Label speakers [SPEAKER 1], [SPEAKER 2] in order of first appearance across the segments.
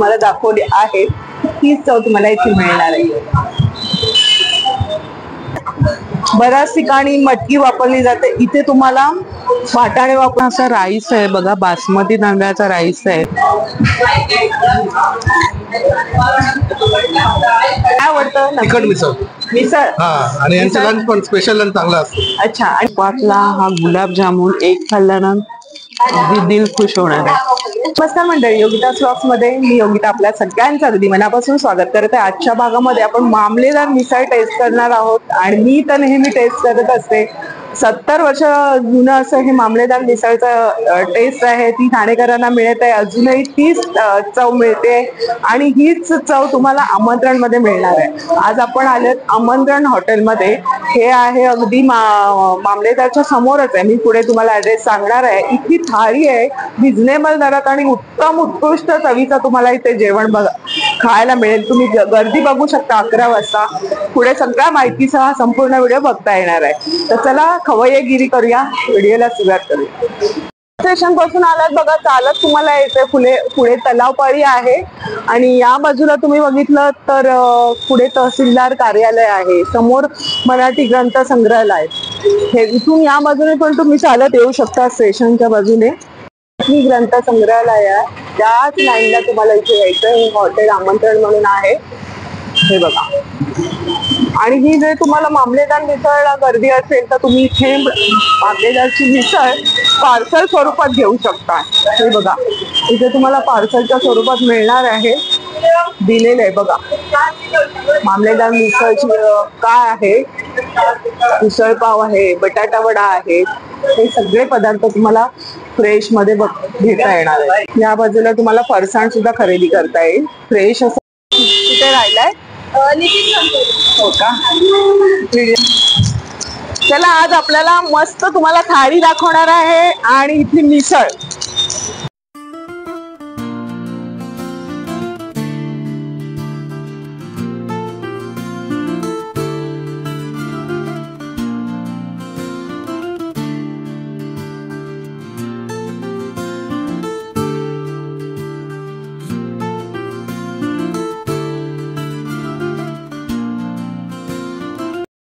[SPEAKER 1] मला दाखवली आहेत तीच चव तुम्हाला इथे मिळणार आहे. बऱ्याच ठिकाणी मटकी वापरली जाते, इथे तुम्हाला वाटाणे वापरून
[SPEAKER 2] असा राईस आहे बघा, बासमती तांदळाचा राईस आहे.
[SPEAKER 1] काय आवडतं?
[SPEAKER 3] तिखट मिसळ.
[SPEAKER 1] मिसळ.
[SPEAKER 3] आणि यांचं लंच पण स्पेशल लंच चांगला असतो.
[SPEAKER 1] अच्छा. आणि
[SPEAKER 2] पाटला हा गुलाबजामुन एक खाल्ला ना अगदी दिल खुश होणार आहे.
[SPEAKER 1] नमस्कार मंडळी, योगिता व्लॉग्स मध्ये मी योगिता आपल्या सगळ्यांचं अगदी मनापासून स्वागत करत आहे. आजच्या भागामध्ये आपण मामलेदार मिसळ टेस्ट करणार आहोत आणि मी तर नेहमी टेस्ट करत असते. 70 वर्ष जुनं असं हे मामलेदार मिसळचं टेस्ट आहे, ती ठाणेकरांना मिळत आहे. अजूनही तीच चव मिळते आणि हीच चव तुम्हाला आमंत्रण मध्ये मिळणार आहे. आज आपण आलेत आमंत्रण हॉटेलमध्ये. हे आहे अगदी मामलेदारच्या समोरच आहे. मी पुढे तुम्हाला ऍड्रेस सांगणार आहे. इथली थाळी आहे रिजनेबल दरात आणि उत्तम उत्कृष्ट चवीचं तुम्हाला इथे जेवण खायला मिळेल. तुम्ही गर्दी बघू शकता 11 वाजता. पुढे सगळ्या माहितीसह हा संपूर्ण व्हिडिओ बघता येणार आहे. तर चला खवय्येगिरी करूया, व्हिडिओला सुरुवात करूया. स्टेशन पासून आलात बघा, चालत तुम्हाला येते पुढे तलावपाळी आहे आणि या बाजूला तुम्ही बघितलं तर पुढे तहसीलदार कार्यालय आहे, समोर मराठी ग्रंथ संग्रहालय. हे इथून या बाजूने पण तुम्ही चालत येऊ शकता. स्टेशनच्या बाजूने ग्रंथ संग्रहालय आहे, त्याच लाईनला तुम्हाला इथे यायचं. हे हॉटेल आमंत्रण म्हणून आहे, हे बघा. आणि ही जर तुम्हाला मामलेदार मिसळला गर्दी असेल तर तुम्ही इथे मामलेदारची मिसळ पार्सल स्वरूपात घेऊ शकता. हे बघा, इथे तुम्हाला पार्सलच्या स्वरूपात मिळणार आहे, दिलेलं आहे बघा. मामलेदार मिसळची काय आहे, मिसळ पाव आहे, बटाटा वडा आहे, हे सगळे पदार्थ तुम्हाला फ्रेश मध्ये घेता येणार आहे. या बाजूला तुम्हाला फरसाण सुद्धा खरेदी करता येईल फ्रेश असं. कुठे राहिलाय? हो का? चला, आज आपल्याला मस्त तुम्हाला थाळी दाखवणार आहे आणि इथली मिसळ.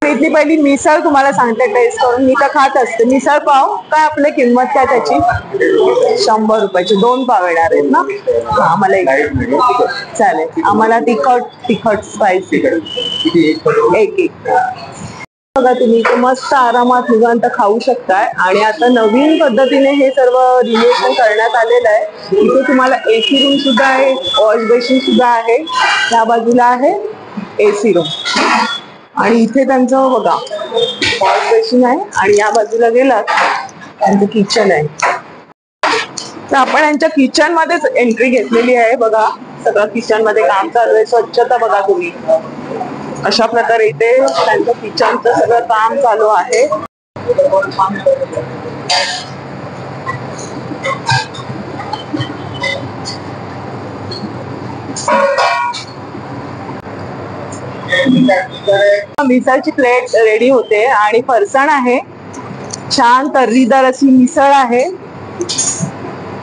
[SPEAKER 1] इथली पहिली मिसळ तुम्हाला सांगते टेस्ट करून. मी तर खात असते मिसळ पाव. काय आपली किंमत काय त्याची? 100 रुपयाची 2 पाव येणार आहेत ना? हा, मला एक चालेल. आम्हाला तिखट स्पायसी एक. बघा, तुम्ही मस्त आरामात निवांत खाऊ शकताय. आणि आता नवीन पद्धतीने हे सर्व रिनोव्हेशन करण्यात आलेलं आहे. इथे तुम्हाला एसी रूम सुद्धा आहे, वॉश बेसिन सुद्धा आहे. या बाजूला आहे एसी रूम आणि इथे त्यांचं बघा वॉश बेसिन आहे आणि या बाजूला गेलात त्यांचं किचन आहे. तर आपण यांच्या किचन मध्येच एंट्री घेतलेली आहे. बघा, सगळं किचन मध्ये काम चालू आहे. स्वच्छता बघा तुम्ही, अशा प्रकारे इथे त्यांचं किचनचं सगळं काम चालू आहे. मिसळची प्लेट रेडी होते आणि फरसाण आहे, छान तर्रीदार अशी मिसळ आहे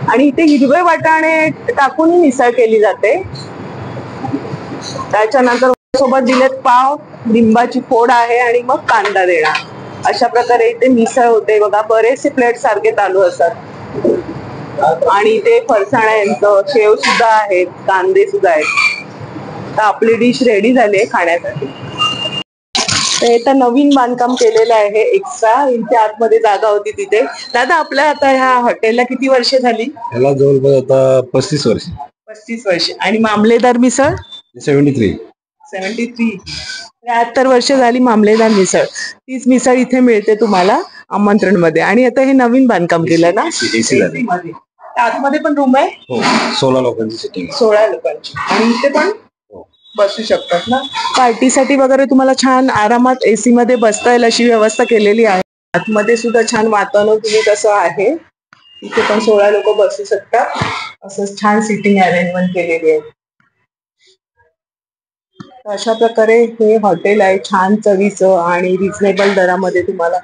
[SPEAKER 1] आणि इथे हिरवे वाटाणे टाकून मिसळ केली जाते. त्याच्यानंतर सोबत दिलेत पाव, लिंबाची फोड आहे आणि मग कांदा देणार. अशा प्रकारे इथे मिसळ होते बघा. बरेचसे प्लेट सारखे चालू असतात आणि इथे फरसाण आहे, शेव सुद्धा आहेत, कांदे सुद्धा आहेत. तर आपली डिश रेडी झाली आहे खाण्यासाठी. तर नवीन बांधकाम केलेलं आहे एक्स्ट्रा. इथे आतमध्ये जागा होती तिथे. दादा, आपल्या आता ह्या हॉटेलला किती वर्ष झाली?
[SPEAKER 3] याला जवळपास आता 35 वर्ष.
[SPEAKER 1] 35 वर्ष. आणि मामलेदार मिसळ
[SPEAKER 3] 73.
[SPEAKER 1] 73 वर्ष झाली मामलेदार मिसळ. तीच मिसळ इथे मिळते तुम्हाला आमंत्रण मध्ये. आणि आता हे नवीन बांधकाम केलं ना,
[SPEAKER 3] एसी मध्ये.
[SPEAKER 1] आतमध्ये पण रूम आहे.
[SPEAKER 3] हो, 16 लोकांची सिटिंग.
[SPEAKER 1] 16 लोकांची. आणि इथे पण बसू शकतात ना पार्टीसाठी वगैरे. तुम्हाला छान आरामात एसी मध्ये बसता येईल अशी व्यवस्था केलेली आहे. आतमध्ये सुद्धा छान वातावरण तुम्ही कसं आहे, इथे पण 16 लोक बसू शकतात. असं छान सिटिंग अरेंजमेंट केलेली आहे. अशा प्रकारे हे हॉटेल आहे, छान चवीचं आणि रिजनेबल दरामध्ये तुम्हाला.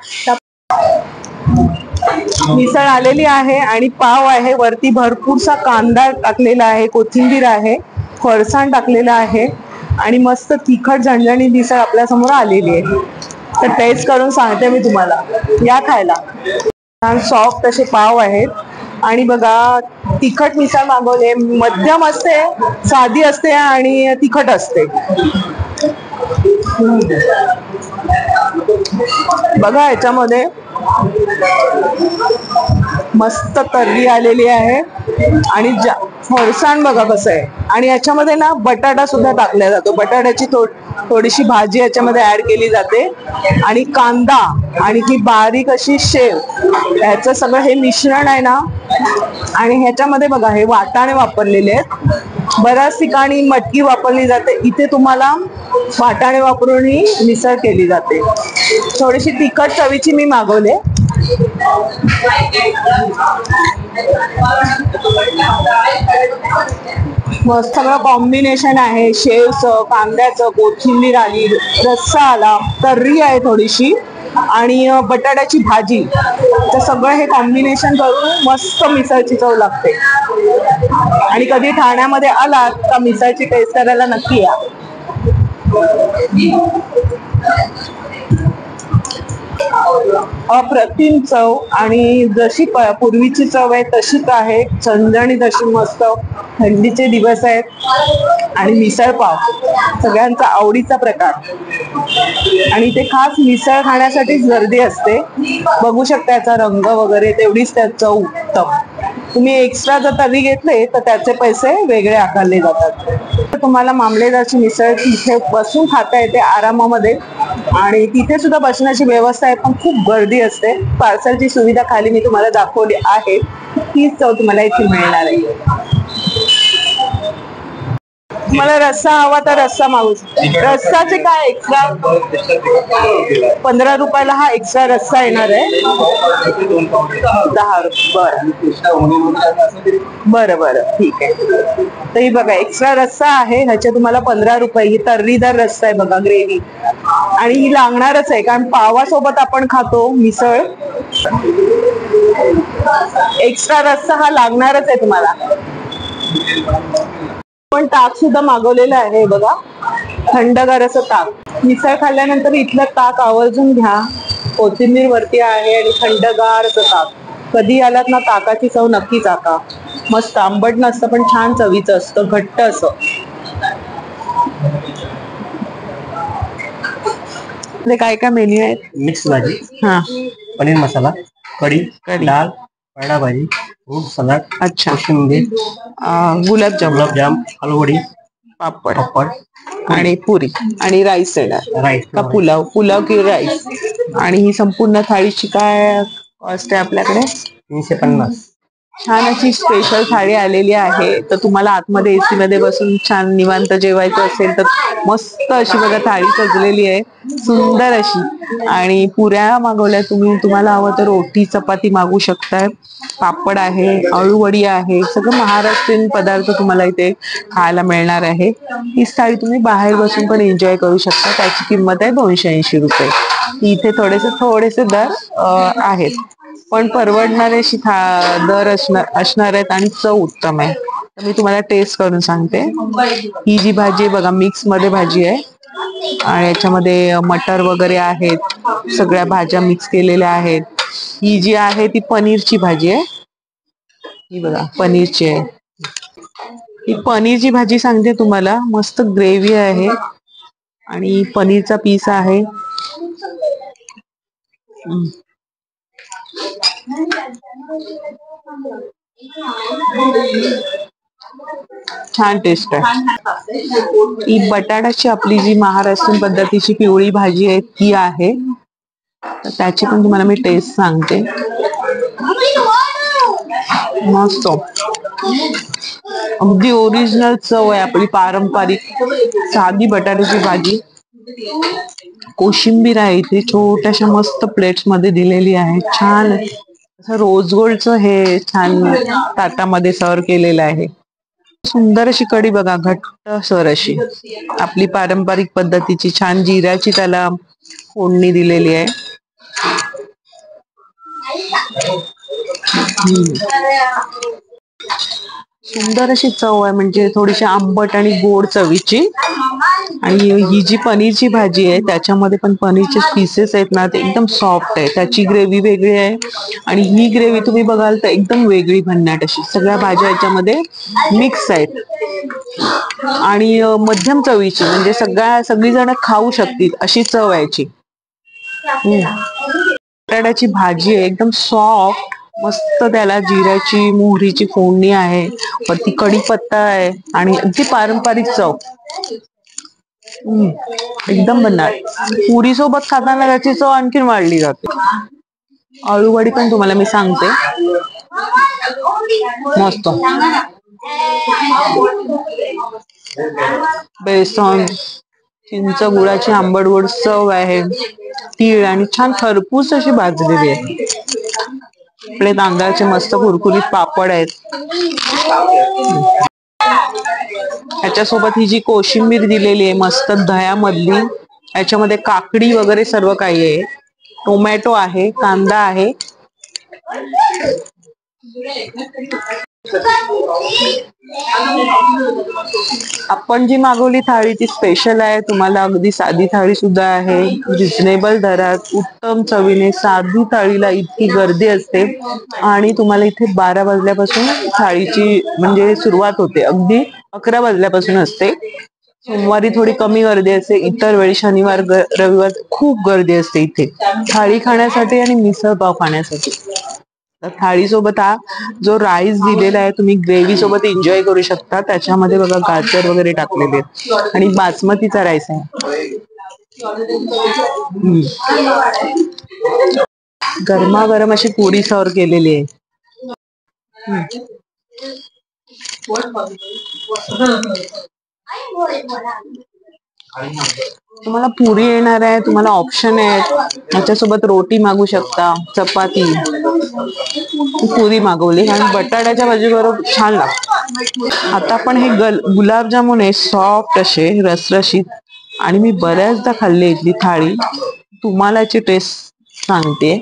[SPEAKER 1] मिसळ आलेली आहे आणि पाव आहे, वरती भरपूरसा कांदा टाकलेला आहे, कोथिंबीर आहे, फरसाण टाकलेला आहे आणि मस्त तिखट झणझणीत मिसळ आपल्या समोर आलेली आहे. तर टेस्ट करून सांगते मी तुम्हाला, या खायला. छान सॉफ्ट असे पाव आहेत आणि बघा तिखट मिसळ मागवले, मध्यम असते, साधी असते आणि तिखट असते. बघा याच्यामध्ये मस्त तर्री आलेली आहे आणि फरसाण बघा कसं आहे आणि याच्यामध्ये ना बटाटा सुद्धा टाकला जातो. बटाट्याची थोडीशी भाजी याच्यामध्ये ऍड केली जाते आणि कांदा आणि ही बारीक अशी शेव, याचं सगळं हे मिश्रण आहे ना. आणि ह्याच्यामध्ये बघा हे वाटाणे वापरलेले आहेत. बऱ्याच ठिकाणी मटकी वापरली जाते, इथे तुम्हाला वाटाणे वापरून ही मिसळ केली जाते. थोडीशी तिखट चवीची मी मागवले. मस्त सगळं कॉम्बिनेशन आहे, शेवचं, कांद्याचं, कोथिंबीर आली, रस्सा आला, तर्री आहे थोडीशी आणि बटाट्याची भाजी. तर सगळं हे कॉम्बिनेशन करून मस्त मिसळची चव लागते. आणि कधी ठाण्यामध्ये आलात का मिसळची टेस्ट करायला नक्की या. अप्रतिम चव आणि जशी पूर्वीची चव आहे तशीच आहे. झणझणीत अशी मस्त. थंडीचे दिवस आहेत आणि मिसळ पाव सगळ्यांचा आवडीचा प्रकार आणि ते खास मिसळ खाण्यासाठीच गर्दी असते. बघू शकता याचा रंग वगैरे, तेवढीच त्यात चव उत्तम. तुम्ही एक्स्ट्रा जर तर्री घेतले तर त्याचे पैसे वेगळे आकारले जातात. तुम्हाला मामलेदारची मिसळ तिथे बसून खाता येते आरामामध्ये आणि तिथे सुद्धा बसण्याची व्यवस्था आहे, पण खूप गर्दी असते. पार्सलची सुविधा खाली मी तुम्हाला दाखवली आहे, तीच चव तुम्हाला इथे मिळणार आहे. तुम्हाला रस्सा हवा तर रस्सा मागू शकता. रस्साचे काय एक्स्ट्रा 15 रुपयाला हा एक्स्ट्रा रस्सा येणार आहे. 10 रुपये. बरं बरं ठीक आहे. तर ही बघा एक्स्ट्रा रस्सा आहे, ह्याचे तुम्हाला 15 रुपये. ही तर्रीदार रस्सा आहे बघा, ग्रेव्ही, आणि ही लागणारच आहे कारण पावासोबत आपण खातो मिसळ. एक्स्ट्रा रस्सा हा लागणारच आहे तुम्हाला. पण ताक सुद्धा मागवलेलं आहे बघा, थंडगार असं ताक. मिसळ खाल्ल्यानंतर इथलं ताक आवर्जून घ्या. कोथिंबीर वरती आहे आणि थंडगार असं ताक. कधी आलात ना ताकाची चव नक्की चाका. मस्त आंबट नसतं पण छान चवीचं असतं, घट्ट असं. काय काय मेन्यू आहेत?
[SPEAKER 4] मिक्स भाजी,
[SPEAKER 1] हा,
[SPEAKER 4] पनीर मसाला, कढी, दाल, पांढरा भाजी, फ्रूट सलाड,
[SPEAKER 1] अच्छा,
[SPEAKER 4] कोशिंबीर, गुलाबजाम, आलूवडी,
[SPEAKER 1] पापड
[SPEAKER 4] पापड
[SPEAKER 1] आणि पुरी आणि राईस येणार
[SPEAKER 4] राईस
[SPEAKER 1] का पुलाव की राईस. आणि ही संपूर्ण थाळीची काय कॉस्ट आहे आपल्याकडे?
[SPEAKER 4] 350.
[SPEAKER 1] छान अशी स्पेशल थाळी आलेली आहे. तर तुम्हाला आतमध्ये एसी मध्ये बसून छान निवांत जेवायचं असेल तर मस्त अशी बघा थाळी सजलेली आहे, सुंदर अशी. आणि पुऱ्या मागवल्या तुम्ही, तुम्हाला हवं तर रोटी चपाती मागू शकताय. पापड आहे, अळूवडी आहे, सगळं महाराष्ट्रीयन पदार्थ तुम्हाला इथे खायला मिळणार आहे. ही थाळी तुम्ही बाहेर बसून पण एन्जॉय करू शकता. त्याची किंमत आहे 280 रुपये. इथे थोडेसे दर आहेत, पण परवडणारे अशी दर असणार आहेत आणि चव उत्तम आहे. तर मी तुम्हाला टेस्ट करून सांगते. ही जी भाजी आहे बघा, मिक्स मध्ये भाजी आहे आणि याच्यामध्ये मटर वगैरे आहेत, सगळ्या भाज्या मिक्स केलेल्या आहेत. ही जी आहे ती पनीरची भाजी आहे. ही बघा पनीरची आहे. ही पनीरची भाजी सांगते तुम्हाला. मस्त ग्रेव्ही आहे आणि पनीरचा पीस आहे. छान टेस्ट आहे. ही बटाट्याची आपली जी महाराष्ट्रीयन पद्धतीची पिवळी भाजी आहे ती आहे. तर त्याची पण तुम्हाला मी टेस्ट सांगते. मस्त अगदी ओरिजिनल चव आहे आपली पारंपरिक साधी बटाट्याची भाजी. कोशिंबीर आहे इथे छोट्याशा मस्त प्लेट्स मध्ये दिलेली आहे. छान असं रोज गोल्डचं हे छान ताटामध्ये सर्व केलेलं आहे. सुंदर अशी कढी बघा, घट्ट सर अशी आपली पारंपरिक पद्धतीची छान जिऱ्याची त्याला फोडणी दिलेली आहे.
[SPEAKER 2] सुंदर अशी चव आहे, म्हणजे थोडीशी आंबट आणि गोड चवीची. आणि ही जी पनीरची भाजी आहे त्याच्यामध्ये पण पनीरचे पीसेस आहेत ना, ते एकदम सॉफ्ट आहे. त्याची ग्रेव्ही वेगळी आहे आणि ही ग्रेव्ही तुम्ही बघाल तर एकदम वेगळी भन्नाट अशी. सगळ्या भाज्या याच्यामध्ये मिक्स आहेत आणि मध्यम चवीची, म्हणजे सगळीजण खाऊ शकतील अशी चव आहे याची. बटाट्याची भाजी आहे, एकदम सॉफ्ट, मस्त. त्याला जिऱ्याची मोहरीची फोडणी आहे, वरती कढीपत्ता आहे आणि अगदी पारंपरिक चव. एकदम भन्नाट. पुरी सोबत खाताना त्याची चव आणखीन वाढली जाते. आळूवडी पण तुम्हाला मी सांगते, मस्त. बेसन, चिंच गुळाची आंबट गोड चव आहे. तीळ आणि छान खरपूस अशी भाजलेली आहे. आपले तांदळाचे मस्त कुरकुरीत पापड आहेत. ह्याच्यासोबत ही जी कोशिंबीर दिलेली आहे मस्त दह्यामधली, याच्यामध्ये काकडी वगैरे सर्व काही आहे. टोमॅटो आहे, कांदा आहे. आपण जी मागवली थाळी ती स्पेशल आहे. तुम्हाला अगदी साधी थाळी सुद्धा आहे, रिझनेबल दरात, उत्तम चवीने. साधी थाळीला इतकी गर्दी असते आणि तुम्हाला इथे 12 वाजल्यापासून थाळीची म्हणजे सुरुवात होते, अगदी 11 वाजल्यापासून असते. सोमवारी थोडी कमी गर्दी असते, इतर वेळी शनिवार रविवार खूप गर्दी असते इथे थाळी खाण्यासाठी आणि मिसळ पाव खाण्यासाठी. तर थाळी सोबत हा जो राईस दिलेला आहे तुम्ही ग्रेव्ही सोबत एन्जॉय करू शकता. त्याच्यामध्ये बघा गाजर वगैरे टाकलेले आहेत आणि बासमतीचा राईस आहे. गरमागरम अशी पुरी सर्व केलेली आहे. तुम्हाला पुरी येणार आहे, तुम्हाला ऑप्शन आहेत. त्याच्यासोबत रोटी मागू शकता, चपाती. पुरी मागवली आणि बटाट्याच्या भाजी बरोबर छान लागते. आता पण हे गुलाबजामुन आहे, सॉफ्ट असे रसरशीत. आणि मी बऱ्याचदा खाल्ली इथली थाळी, तुम्हाला याची टेस्ट सांगते.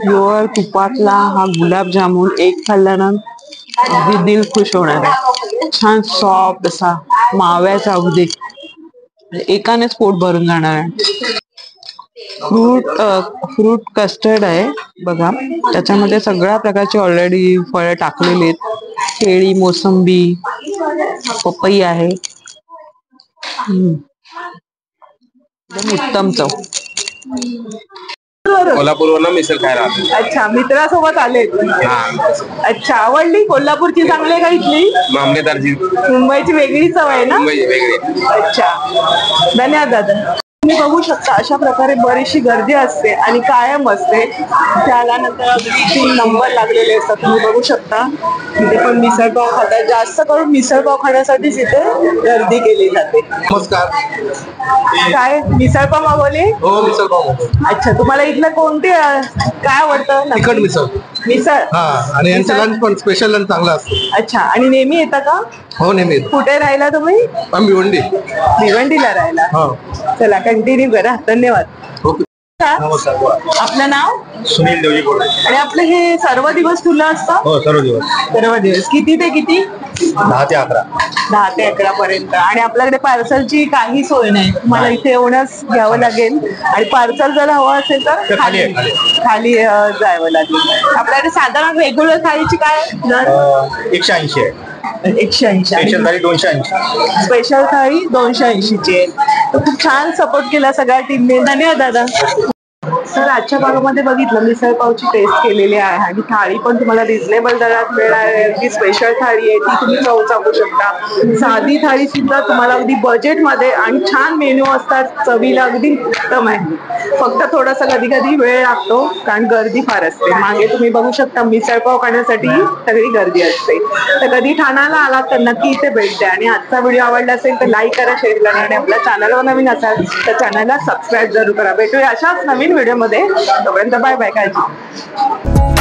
[SPEAKER 2] प्युअर तुपातला हा गुलाबजामुन एक खाल्ल्यानं अगदी दिल खुश होणार आहे. छान सॉफ्ट असा माव्याचा, अगदी एकानेच पोट भरून जाणार आहे. फ्रूट कस्टर्ड आहे बघा, त्याच्यामध्ये सगळ्या प्रकारची ऑलरेडी फळं टाकलेली आहेत. केळी, मोसंबी, पपई आहे. एकदम उत्तम चव.
[SPEAKER 3] कोल्हापूरवरून मिसळ खायला आलो.
[SPEAKER 1] अच्छा, मित्रासोबत आले. अच्छा, आवडली कोल्हापूरची चांगली आहे का इथली?
[SPEAKER 3] मामलेदारची
[SPEAKER 1] मुंबईची वेगळी चव आहे ना?
[SPEAKER 3] मुंबई वेगळी.
[SPEAKER 1] अच्छा, धन्यवाद दादा. तुम्ही बघू शकता अशा प्रकारे बरीचशी गर्दी असते आणि कायम असते. त्यानंतर अगदी 3 नंबर लागलेले असतात. तुम्ही बघू शकता इथे पण मिसळपाव खातात. जास्त करून मिसळपाव खाण्यासाठीच इथे गर्दी केली जाते.
[SPEAKER 3] नमस्कार.
[SPEAKER 1] काय मिसळपाव मागवले?
[SPEAKER 3] हो, मिसळ पाव.
[SPEAKER 1] अच्छा, तुम्हाला इथलं कोणते काय आवडतं?
[SPEAKER 3] तिखट मिसळ.
[SPEAKER 1] मिसळ.
[SPEAKER 3] हा, आणि यांचं लंच पण स्पेशल लंच चांगलं असतं.
[SPEAKER 1] अच्छा, आणि नेहमी येता का?
[SPEAKER 3] हो, नेहमी.
[SPEAKER 1] कुठे राहिला तुम्ही?
[SPEAKER 3] आम्ही भिवंडी.
[SPEAKER 1] भिवंडीला राहिला.
[SPEAKER 3] हो.
[SPEAKER 1] चला, कंटिन्यू करा. धन्यवाद.
[SPEAKER 3] ओके. नमस्कार.
[SPEAKER 1] आपलं नाव?
[SPEAKER 3] सुनील देवजी बोलतोय.
[SPEAKER 1] आणि आपलं हे सर्व दिवस खुलं असतं?
[SPEAKER 3] हो, सर्व दिवस.
[SPEAKER 1] सर्व दिवस. किती ते किती?
[SPEAKER 3] 10 ते 11.
[SPEAKER 1] 10 ते 11 पर्यंत. आणि आपल्याकडे पार्सलची काही सोय नाही, तुम्हाला इथे येऊनच घ्यावं लागेल. आणि पार्सल जर हवं असेल तर खाली जावं लागेल. आपल्याकडे साधारण रेग्युलर थाळीची काय?
[SPEAKER 3] 180 आहे.
[SPEAKER 1] 180.
[SPEAKER 3] स्पेशल थाळी 280.
[SPEAKER 1] स्पेशल थाळी 280 ची आहे. तर खूप छान सपोर्ट केला सगळ्या टीमने. धन्यवाद दादा. तर आजच्या भागामध्ये बघितलं मिसळपावची टेस्ट केलेली आहे आणि थाळी पण तुम्हाला रिझनेबल दरात मिळणार आहे. ती स्पेशल थाळी आहे, ती तुम्ही चव चाखू शकता. साधी थाळी सुद्धा तुम्हाला अगदी बजेटमध्ये आणि छान मेन्यू असतात, चवीला अगदी उत्तम आहे. फक्त थोडासा कधी कधी वेळ लागतो कारण गर्दी फार असते. मागे तुम्ही बघू शकता मिसळपाव खाण्यासाठी सगळी गर्दी असते. तर कधी ठाण्याला आलात तर नक्की इथे भेट द्या. आणि आजचा व्हिडिओ आवडला असेल तर लाईक करा, शेअर करा आणि आपल्या चॅनलवर नवीन असाल तर चॅनलला सबस्क्राईब जरूर करा. भेटूया अशाच नवीन व्हिडिओ मध्ये. तोपर्यंत बाय बाय. काळजी.